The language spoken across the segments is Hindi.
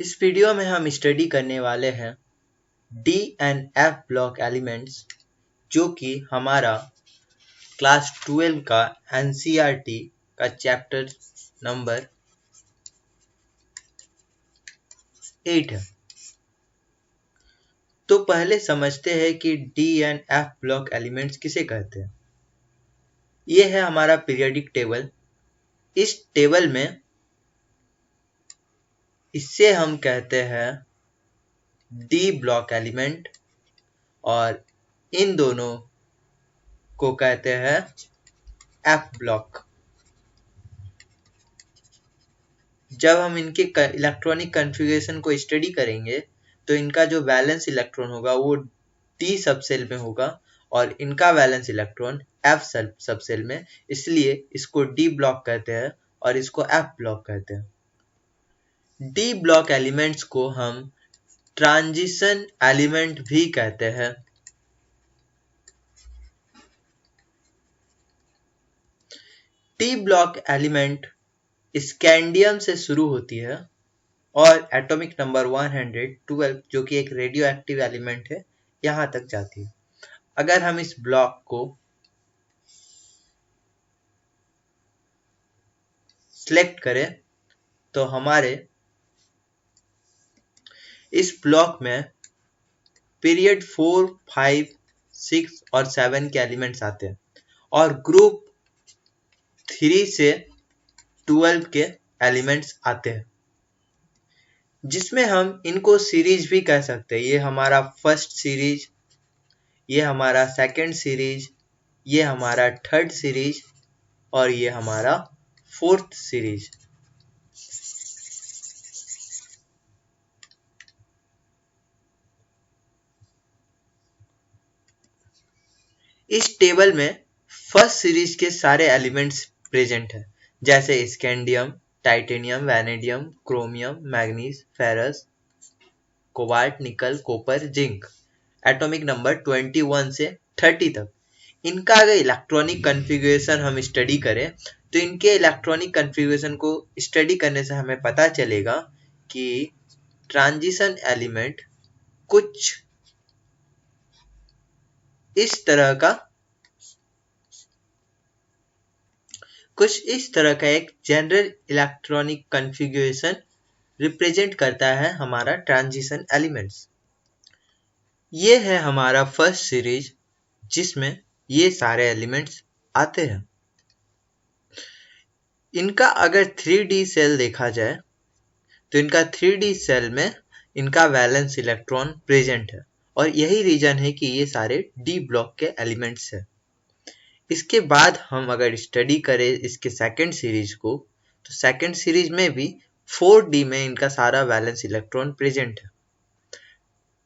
इस वीडियो में हम स्टडी करने वाले हैं D and F block elements, जो कि हमारा क्लास 12 का एनसीईआरटी का चैप्टर नंबर 8 है। तो पहले समझते हैं कि D and F block elements किसे कहते हैं। ये है हमारा पीरियोडिक टेबल। इस टेबल में इससे हम कहते हैं डी ब्लॉक एलिमेंट और इन दोनों को कहते हैं एफ ब्लॉक। जब हम इनके इलेक्ट्रॉनिक कॉन्फ़िगरेशन को स्टडी करेंगे तो इनका जो वैलेंस इलेक्ट्रॉन होगा वो डी सबसेल में होगा और इनका वैलेंस इलेक्ट्रॉन एफ सबसेल में, इसलिए इसको डी ब्लॉक कहते हैं और इसको एफ ब्लॉक कहते हैं। डी ब्लॉक एलिमेंट्स को हम ट्रांजिशन एलिमेंट भी कहते हैं। डी ब्लॉक एलिमेंट स्कैंडियम से शुरू होती है और एटॉमिक नंबर 112, जो कि एक रेडियो एक्टिव एलिमेंट है, यहां तक जाती है। अगर हम इस ब्लॉक को सिलेक्ट करें तो हमारे इस ब्लॉक में पीरियड 4, 5, 6 और 7 के एलिमेंट्स आते हैं और ग्रुप 3 से 12 के एलिमेंट्स आते हैं, जिसमें हम इनको सीरीज भी कह सकते हैं। ये हमारा फर्स्ट सीरीज, ये हमारा सेकंड सीरीज, ये हमारा थर्ड सीरीज और ये हमारा फोर्थ सीरीज। इस टेबल में फर्स्ट सीरीज के सारे एलिमेंट्स प्रेजेंट है, जैसे scandium, titanium, vanadium, chromium, manganese, ferrous, cobalt, निकल, कॉपर, जिंक। एटॉमिक नंबर 21 से 30 तक। इनका अगर इलेक्ट्रॉनिक कॉन्फ़िगरेशन हम स्टडी करें तो इनके इलेक्ट्रॉनिक कॉन्फ़िगरेशन को स्टडी करने से हमें पता चलेगा कि ट्रांजिशन एलिमेंट कुछ इस तरह का एक जनरल इलेक्ट्रॉनिक कॉन्फ़िगरेशन रिप्रेजेंट करता है हमारा ट्रांजिशन एलिमेंट्स। ये है हमारा फर्स्ट सीरीज, जिसमें ये सारे एलिमेंट्स आते हैं। इनका अगर 3D सेल देखा जाए तो इनका 3D सेल में इनका वैलेंस इलेक्ट्रॉन प्रेजेंट है और यही रीजन है कि ये सारे डी ब्लॉक के एलिमेंट्स हैं। इसके बाद हम अगर स्टडी करें इसके सेकंड सीरीज को, तो सेकंड सीरीज में भी 4D में इनका सारा वैलेंस इलेक्ट्रॉन प्रेजेंट है।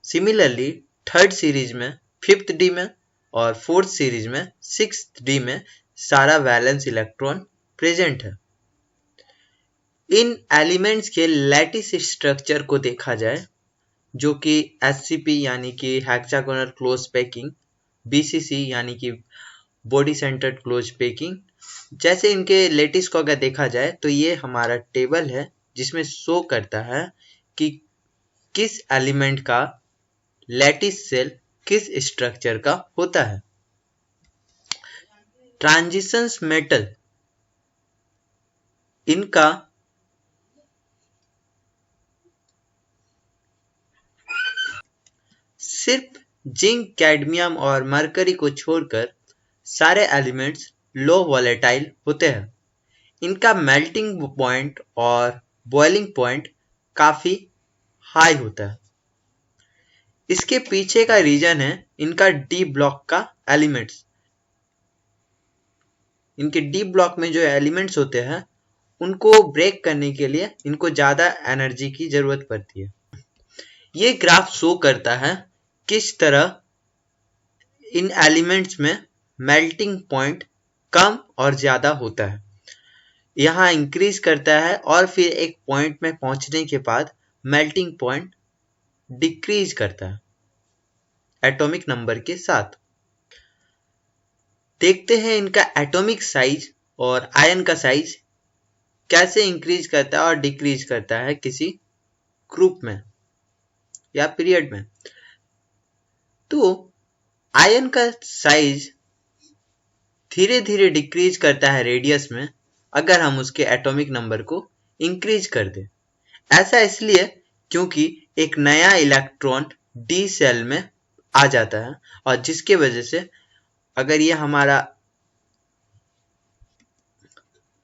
सिमिलरली थर्ड सीरीज में 5th D में और फोर्थ सीरीज में 6th D में सारा वैलेंस इलेक्ट्रॉन प्रेजेंट है। इन एलिमेंट्स के लैटिस स्ट्रक्चर को देखा जाए, जो कि SCP यानी कि हेक्सागोनल क्लोज पैकिंग, BCC यानी कि बॉडी सेंटर्ड क्लोज पैकिंग, जैसे इनके लैटिस को अगर देखा जाए तो ये हमारा टेबल है जिसमें शो करता है कि किस एलिमेंट का लैटिस सेल किस स्ट्रक्चर का होता है। ट्रांजिशंस मेटल, इनका सिर्फ जिंक, कैडमियम और मरकरी को छोड़कर सारे एलिमेंट्स लो वॉलेटाइल होते हैं। इनका मेल्टिंग पॉइंट और बॉइलिंग पॉइंट काफी हाई होता है। इसके पीछे का रीजन है इनका डी ब्लॉक का एलिमेंट्स। इनके डी ब्लॉक में जो एलिमेंट्स होते हैं उनको ब्रेक करने के लिए इनको ज्यादा एनर्जी की जरूरत पड़ती है। ये ग्राफ शो करता है किस तरह इन एलिमेंट्स में मेल्टिंग पॉइंट कम और ज्यादा होता है। यहाँ इंक्रीज करता है और फिर एक पॉइंट में पहुंचने के बाद मेल्टिंग पॉइंट डिक्रीज करता है एटॉमिक नंबर के साथ। देखते हैं इनका एटॉमिक साइज और आयन का साइज कैसे इंक्रीज करता है और डिक्रीज करता है किसी ग्रुप में या पीरियड में, तो आयन का साइज धीरे धीरे डिक्रीज करता है रेडियस में अगर हम उसके एटॉमिक नंबर को इंक्रीज कर दें। ऐसा इसलिए क्योंकि एक नया इलेक्ट्रॉन डी सेल में आ जाता है और जिसके वजह से अगर ये हमारा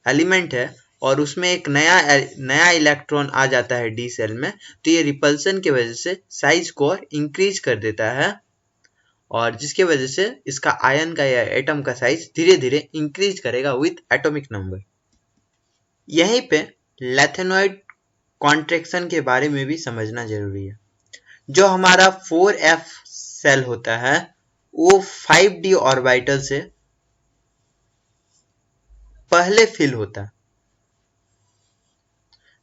एलिमेंट है और उसमें एक नया इलेक्ट्रॉन आ जाता है डी सेल में, तो ये रिपल्सन की वजह से साइज को और इंक्रीज कर देता है और जिसके वजह से इसका आयन का या एटम का साइज धीरे धीरे इंक्रीज करेगा विथ एटॉमिक नंबर। यहीं पे लैथेनॉइड कॉन्ट्रैक्शन के बारे में भी समझना जरूरी है। जो हमारा 4f सेल होता है वो 5d ऑर्बिटल से पहले फिल होता है।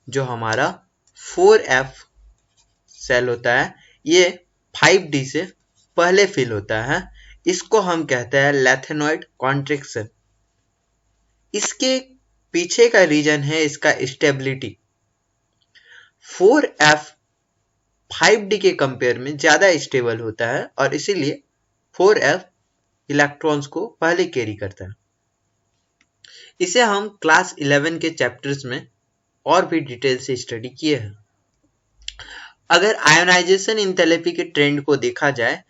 जो हमारा 4f सेल होता है ये 5d से पहले फिल होता है, इसको हम कहते हैं लैथेनॉइड कॉन्ट्रैक्शन। इसके पीछे का रीजन है इसका स्टेबिलिटी। 4f 5d के कंपेयर में ज्यादा स्टेबल होता है और इसीलिए 4f इलेक्ट्रॉन्स को पहले कैरी करता है। इसे हम क्लास 11 के चैप्टर्स में और भी डिटेल से स्टडी किए हैं। अगर आयोनाइजेशन इंथैल्पी के ट्रेंड को देखा जाए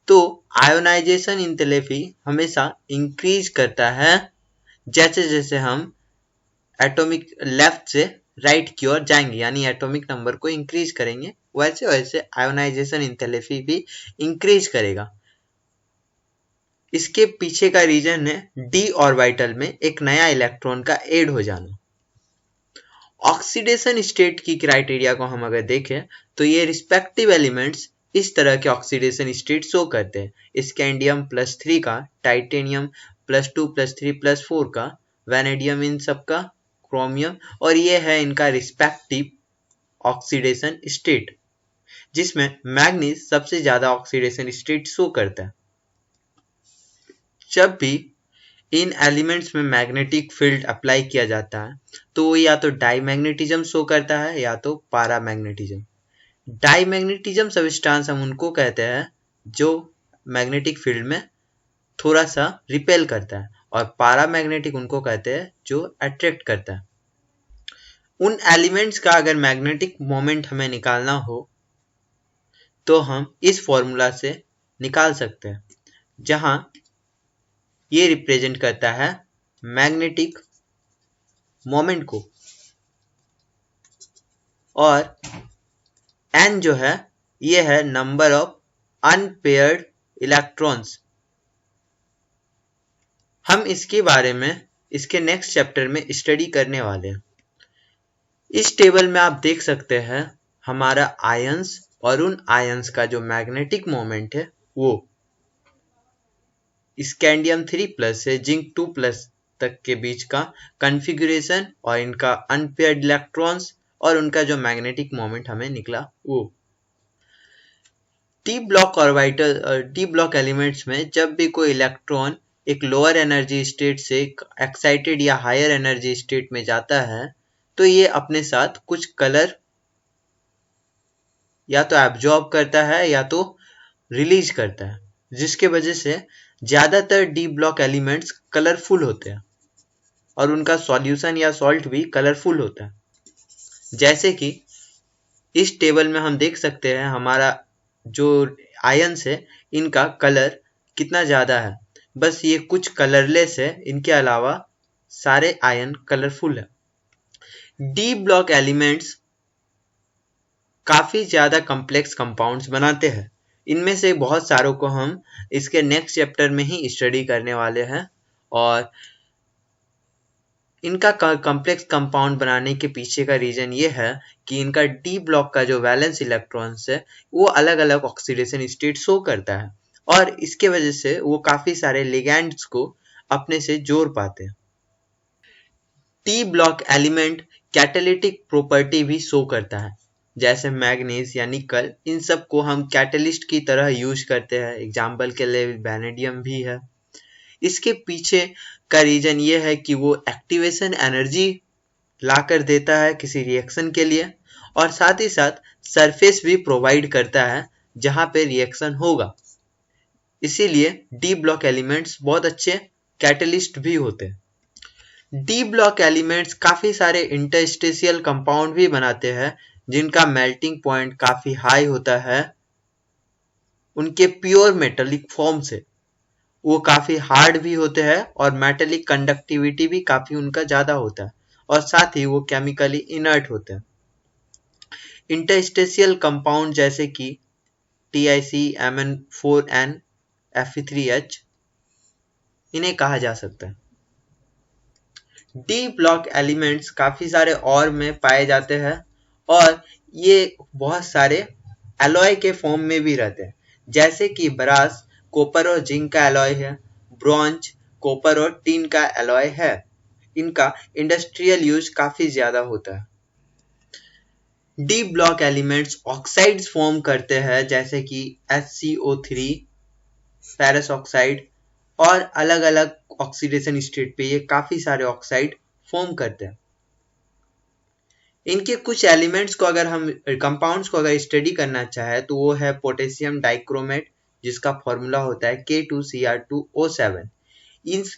तो आयोनाइजेशन इंथैल्पी हमेशा इंक्रीज करता है जैसे जैसे हम एटॉमिक लेफ्ट से राइट की ओर जाएंगे, यानी एटॉमिक नंबर को इंक्रीज करेंगे वैसे वैसे आयोनाइजेशन इंथैल्पी भी इंक्रीज करेगा। इसके पीछे का रीजन है डी ऑर्बिटल में एक नया इलेक्ट्रॉन का ऐड हो जाना। ऑक्सीडेशन स्टेट की क्राइटेरिया को हम अगर देखें तो ये रिस्पेक्टिव एलिमेंट्स इस तरह के ऑक्सीडेशन स्टेट शो करते हैं। स्कैंडियम +3 का, टाइटेनियम +2 +3 +4 का, वैनेडियम इन सब का, क्रोमियम, और ये है इनका रिस्पेक्टिव ऑक्सीडेशन स्टेट, जिसमें मैग्नीज सबसे ज्यादा ऑक्सीडेशन स्टेट शो करता है। जब भी इन एलिमेंट्स में मैग्नेटिक फील्ड अप्लाई किया जाता है तो वो या तो डाईमैग्नेटिज्म शो करता है या तो पैरामैग्नेटिज्म। डाईमैग्नेटिज्म सब्सटेंस हम उनको कहते हैं जो मैग्नेटिक फील्ड में थोड़ा सा रिपेल करता है और पैरामैग्नेटिक उनको कहते हैं जो अट्रैक्ट करता है। उन एलिमेंट्स का अगर मैग्नेटिक मोमेंट हमें निकालना हो तो हम इस फॉर्मूला से निकाल सकते हैं, जहां ये रिप्रेजेंट करता है मैग्नेटिक मोमेंट को और n जो है ये है नंबर ऑफ अनपेयर्ड इलेक्ट्रॉन्स। हम इसके बारे में इसके नेक्स्ट चैप्टर में स्टडी करने वाले हैं। इस टेबल में आप देख सकते हैं हमारा आयंस और उन आयंस का जो मैग्नेटिक मोमेंट है वो स्कैंडियम 3+ से जिंक 2+ तक के बीच का कॉन्फ़िगरेशन और इनका अनपेयर्ड इलेक्ट्रॉन्स और उनका जो मैग्नेटिक मोमेंट हमें निकला वो। D block orbital D block elements में जब भी कोई इलेक्ट्रॉन एक लोअर एनर्जी स्टेट से एक्साइटेड या हायर एनर्जी स्टेट में जाता है तो ये अपने साथ कुछ कलर या तो एब्जॉर्ब करता है या तो रिलीज करता है, जिसके वजह से ज्यादातर डी ब्लॉक एलिमेंट्स कलरफुल होते हैं और उनका सॉल्यूशन या सॉल्ट भी कलरफुल होता है। जैसे कि इस टेबल में हम देख सकते हैं हमारा जो आयंस है इनका कलर कितना ज्यादा है, बस ये कुछ कलरलेस है, इनके अलावा सारे आयन कलरफुल है। डी ब्लॉक एलिमेंट्स काफी ज्यादा कॉम्प्लेक्स कंपाउंड्स बनाते हैं। इनमें से बहुत सारों को हम इसके नेक्स्ट चैप्टर में ही स्टडी करने वाले हैं और इनका कॉम्प्लेक्स कंपाउंड बनाने के पीछे का रीजन ये है कि इनका डी ब्लॉक का जो वैलेंस इलेक्ट्रॉन्स है वो अलग अलग ऑक्सीडेशन स्टेट शो करता है और इसके वजह से वो काफी सारे लिगैंड्स को अपने से जोड़ पाते हैं। D block element catalytic property भी शो करता है, जैसे मैग्नीज या निकल, इन सब को हम कैटलिस्ट की तरह यूज करते हैं। एग्जाम्पल के लिए वैनेडियम भी है। इसके पीछे का रीजन ये है कि वो एक्टिवेशन एनर्जी ला कर देता है किसी रिएक्शन के लिए और साथ ही साथ सरफेस भी प्रोवाइड करता है जहां पे रिएक्शन होगा। इसीलिए डी ब्लॉक एलिमेंट्स बहुत अच्छे कैटलिस्ट भी होते हैं। डी ब्लॉक एलिमेंट्स काफी सारे इंटरस्टेशियल कंपाउंड भी बनाते हैं जिनका मेल्टिंग पॉइंट काफी हाई होता है उनके प्योर मेटेलिक फॉर्म से। वो काफी हार्ड भी होते हैं और मेटेलिक कंडक्टिविटी भी काफी उनका ज्यादा होता है और साथ ही वो केमिकली इनर्ट होते हैं। इंटरस्टेशियल कंपाउंड जैसे कि TiC, Mn4n, Fe3H इन्हें कहा जा सकता है। डी ब्लॉक एलिमेंट्स काफी सारे और में पाए जाते हैं और ये बहुत सारे एलॉय के फॉर्म में भी रहते हैं, जैसे कि ब्रास कॉपर और जिंक का एलॉय है, ब्रॉन्ज कॉपर और टिन का एलॉय है। इनका इंडस्ट्रियल यूज काफी ज्यादा होता है। D block elements oxides form करते हैं जैसे कि HCO3, फेरस ऑक्साइड और अलग अलग ऑक्सीडेशन स्टेट पे ये काफी सारे ऑक्साइड फॉर्म करते हैं। इनके कुछ एलिमेंट्स को अगर हम कंपाउंड्स को अगर स्टडी करना चाहे तो वो है पोटेशियम डाइक्रोमेट जिसका फॉर्मूला होता है K2Cr2O7।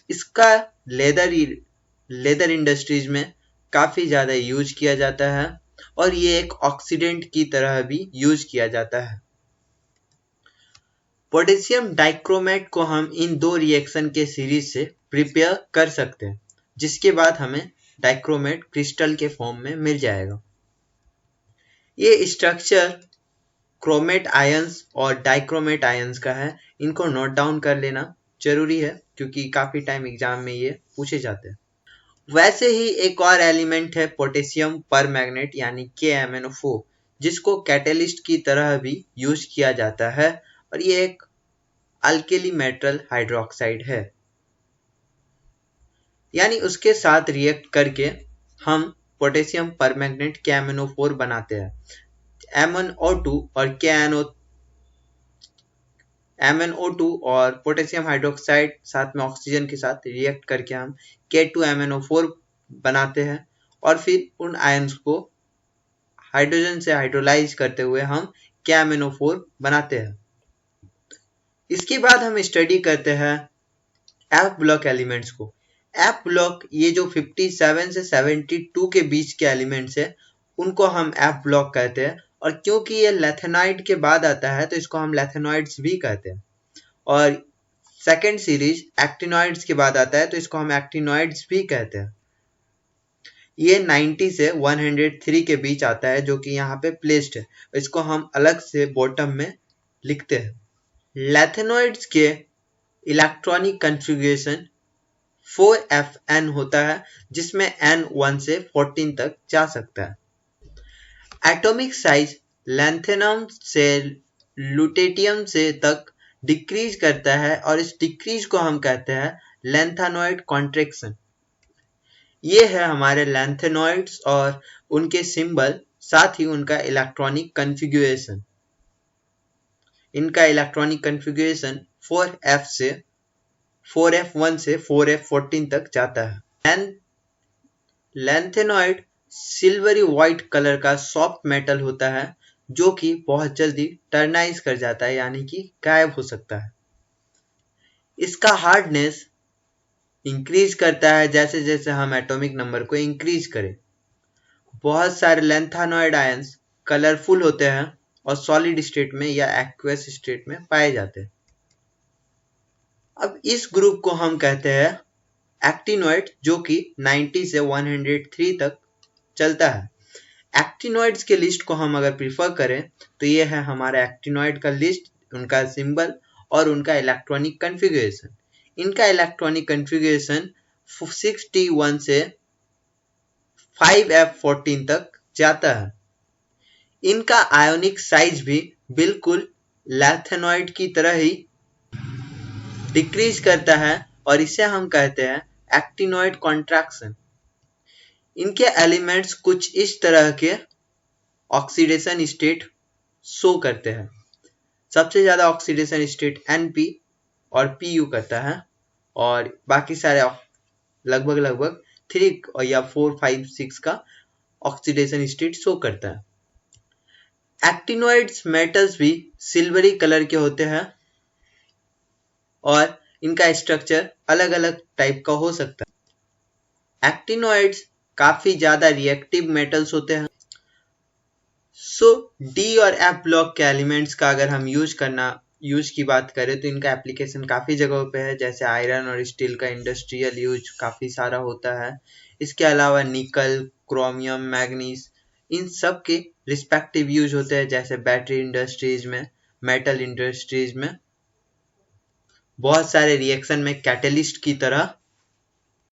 इसका लेदर इंडस्ट्रीज में काफी ज्यादा यूज किया जाता है और ये एक ऑक्सीडेंट की तरह भी यूज किया जाता है। पोटेशियम डाइक्रोमेट को हम इन दो रिएक्शन के सीरीज से प्रिपेयर कर सकते हैं जिसके बाद हमें डाइक्रोमेट क्रिस्टल के फॉर्म में मिल जाएगा। ये स्ट्रक्चर क्रोमेट आयंस और डाइक्रोमेट आयंस का है। इनको नोट डाउन कर लेना जरूरी है क्योंकि काफी टाइम एग्जाम में ये पूछे जाते हैं। वैसे ही एक और एलिमेंट है पोटेशियम परमैंगनेट यानी KMnO4 जिसको कैटलिस्ट की तरह भी यूज किया जाता है और ये एक अल्केली मेटल हाइड्रोक्साइड है, यानी उसके साथ रिएक्ट करके हम पोटेशियम परमैंगनेट KMnO4 बनाते हैं। MnO2 और MnO2 और पोटेशियम हाइड्रोक्साइड साथ में ऑक्सीजन के साथ रिएक्ट करके हम K2MnO4 बनाते हैं और फिर उन आयंस को हाइड्रोजन से हाइड्रोलाइज करते हुए हम KMnO4 बनाते हैं। इसके बाद हम स्टडी करते हैं F ब्लॉक एलिमेंट्स को। F ब्लॉक ये जो 57 से 72 के बीच के एलिमेंट्स है उनको हम F ब्लॉक कहते हैं और क्योंकि ये लैथेनाइड के बाद आता है तो इसको हम लैथेनॉइड्स भी कहते हैं और सेकेंड सीरीज एक्टिनॉइड्स के बाद आता है तो इसको हम एक्टिनॉइड्स भी कहते हैं। ये 90 से 103 के बीच आता है जो कि यहाँ पे प्लेस्ड है, इसको हम अलग से बॉटम में लिखते हैं। लैथेनॉइड्स के इलेक्ट्रॉनिक कॉन्फ़िगरेशन 4FN होता है जिसमें N 1 से 14 तक जा सकता है। एटॉमिक साइज लैंथेनम से लुटेटियम से तक डिक्रीज करता है और इस डिक्रीज को हम कहते हैं लैंथेनॉइड कॉन्ट्रैक्शन। ये है हमारे लैंथेनॉइड्स और उनके सिंबल साथ ही उनका इलेक्ट्रॉनिक कॉन्फ़िगरेशन। इनका इलेक्ट्रॉनिक कॉन्फ़िगरेशन 4F1 से 4F14 तक जाता है। लैंथेनॉइड सिल्वरी व्हाइट कलर का सॉफ्ट मेटल होता है जो कि बहुत जल्दी टर्नाइज कर जाता है यानी कि गायब हो सकता है। इसका हार्डनेस इंक्रीज करता है जैसे जैसे हम एटॉमिक नंबर को इंक्रीज करें। बहुत सारे लैंथेनॉइड आयंस कलरफुल होते हैं और सॉलिड स्टेट में या एक्वस स्टेट में पाए जाते हैं। अब इस ग्रुप को हम कहते हैं एक्टिनॉइड जो कि 90 से 103 तक चलता है। एक्टिनॉइड्स के लिस्ट को हम अगर प्रीफर करें तो ये है हमारा एक्टिनॉइड का लिस्ट, उनका सिंबल और उनका इलेक्ट्रॉनिक कॉन्फ़िगरेशन। इनका इलेक्ट्रॉनिक कॉन्फ़िगरेशन 61 से 5F14 तक जाता है। इनका आयोनिक साइज भी बिल्कुल लैंथेनॉइड की तरह ही डिक्रीज करता है और इसे हम कहते हैं एक्टिनॉइड कॉन्ट्रैक्शन। इनके एलिमेंट्स कुछ इस तरह के ऑक्सीडेशन स्टेट शो करते हैं। सबसे ज्यादा ऑक्सीडेशन स्टेट Np और Pu करता है और बाकी सारे लगभग 3 या 4, 5, 6 का ऑक्सीडेशन स्टेट शो करता है। एक्टिनोइड्स मेटल्स भी सिल्वरी कलर के होते हैं और इनका स्ट्रक्चर अलग अलग टाइप का हो सकता है। एक्टिनोइड्स काफी ज्यादा रिएक्टिव मेटल्स होते हैं। सो डी और एफ ब्लॉक के एलिमेंट्स का अगर हम यूज की बात करें तो इनका एप्लीकेशन काफी जगहों पे है, जैसे आयरन और स्टील का इंडस्ट्रियल यूज काफी सारा होता है। इसके अलावा निकल, क्रोमियम, मैग्नीज, इन सब के रिस्पेक्टिव यूज होते हैं, जैसे बैटरी इंडस्ट्रीज में, मेटल इंडस्ट्रीज में। बहुत सारे रिएक्शन में कैटलिस्ट की तरह